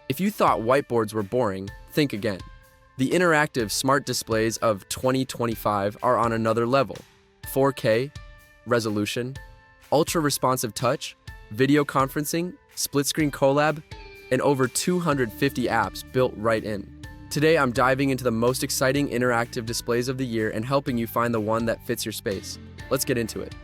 If you thought whiteboards were boring, think again. The interactive smart displays of 2025 are on another level. 4K, resolution, ultra-responsive touch, video conferencing, split-screen collab, and over 250 apps built right in. Today, I'm diving into the most exciting interactive displays of the year and helping you find the one that fits your space. Let's get into it.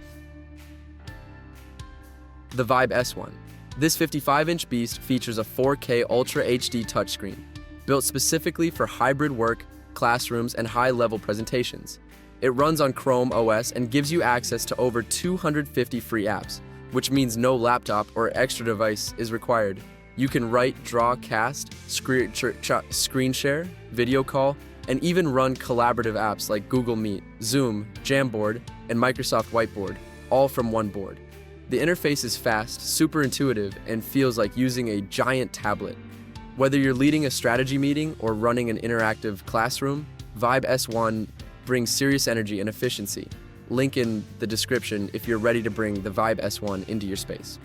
The Vibe S1. This 55-inch beast features a 4K Ultra HD touchscreen, built specifically for hybrid work, classrooms, and high-level presentations. It runs on Chrome OS and gives you access to over 250 free apps, which means no laptop or extra device is required. You can write, draw, cast, screen share, video call, and even run collaborative apps like Google Meet, Zoom, Jamboard, and Microsoft Whiteboard, all from one board. The interface is fast, super intuitive, and feels like using a giant tablet. Whether you're leading a strategy meeting or running an interactive classroom, Vibe S1 brings serious energy and efficiency. Link in the description if you're ready to bring the Vibe S1 into your space.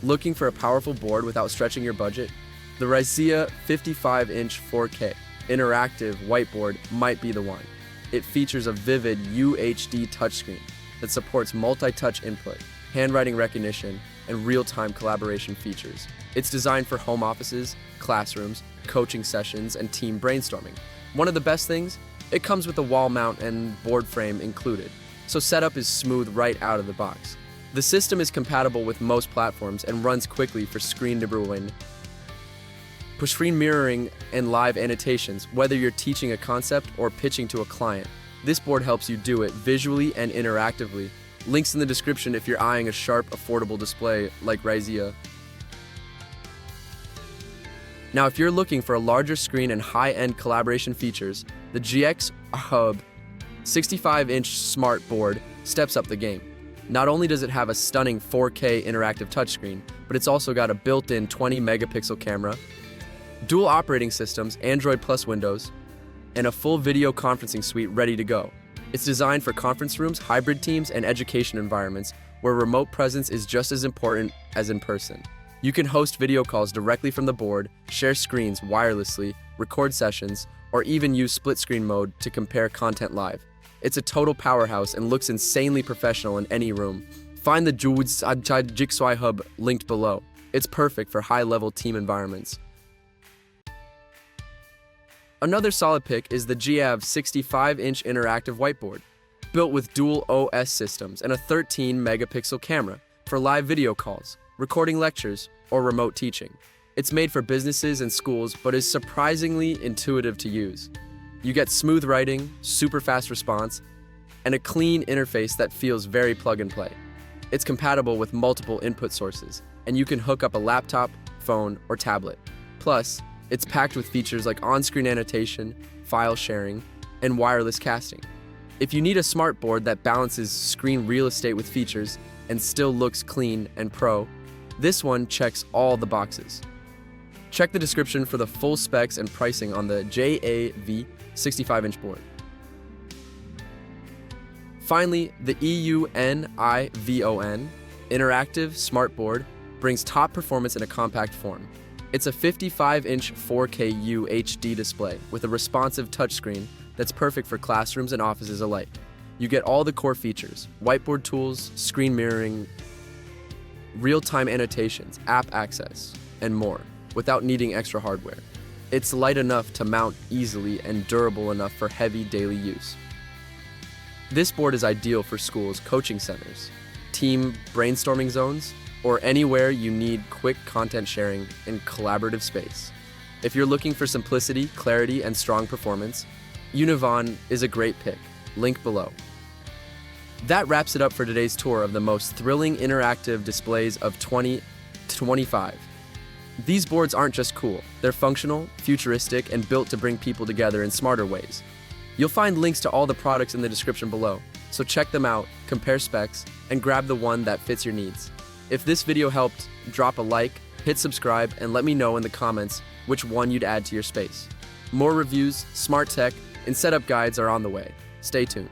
Looking for a powerful board without stretching your budget? The Raizea 55-inch 4K interactive whiteboard might be the one. It features a vivid UHD touchscreen that supports multi-touch input, handwriting recognition, and real-time collaboration features. It's designed for home offices, classrooms, coaching sessions, and team brainstorming. One of the best things? It comes with a wall mount and board frame included, so setup is smooth right out of the box. The system is compatible with most platforms and runs quickly for screen mirroring and live annotations, whether you're teaching a concept or pitching to a client. This board helps you do it visually and interactively. Links in the description if you're eyeing a sharp, affordable display like Raizea. Now, if you're looking for a larger screen and high-end collaboration features, the JYXOIHUB 65-inch smart board steps up the game. Not only does it have a stunning 4K interactive touchscreen, but it's also got a built-in 20-megapixel camera, dual operating systems, Android plus Windows, and a full video conferencing suite ready to go. It's designed for conference rooms, hybrid teams, and education environments where remote presence is just as important as in person. You can host video calls directly from the board, share screens wirelessly, record sessions, or even use split-screen mode to compare content live. It's a total powerhouse and looks insanely professional in any room. Find the JYXOIHUB linked below. It's perfect for high-level team environments. Another solid pick is the JAV 65-inch interactive whiteboard, built with dual OS systems and a 13-megapixel camera for live video calls, recording lectures, or remote teaching. It's made for businesses and schools, but is surprisingly intuitive to use. You get smooth writing, super fast response, and a clean interface that feels very plug-and-play. It's compatible with multiple input sources, and you can hook up a laptop, phone, or tablet. Plus, it's packed with features like on-screen annotation, file sharing, and wireless casting. If you need a smart board that balances screen real estate with features and still looks clean and pro, this one checks all the boxes. Check the description for the full specs and pricing on the JAV 65-inch board. Finally, the EUNIVON interactive smart board brings top performance in a compact form. It's a 55-inch 4K UHD display with a responsive touchscreen that's perfect for classrooms and offices alike. You get all the core features: whiteboard tools, screen mirroring, real-time annotations, app access, and more, without needing extra hardware. It's light enough to mount easily and durable enough for heavy daily use. This board is ideal for schools, coaching centers, team brainstorming zones, or anywhere you need quick content sharing in collaborative space. If you're looking for simplicity, clarity, and strong performance, EUNIVON is a great pick. Link below. That wraps it up for today's tour of the most thrilling interactive displays of 2025. These boards aren't just cool, they're functional, futuristic, and built to bring people together in smarter ways. You'll find links to all the products in the description below, so check them out, compare specs, and grab the one that fits your needs. If this video helped, drop a like, hit subscribe, and let me know in the comments which one you'd add to your space. More reviews, smart tech, and setup guides are on the way. Stay tuned.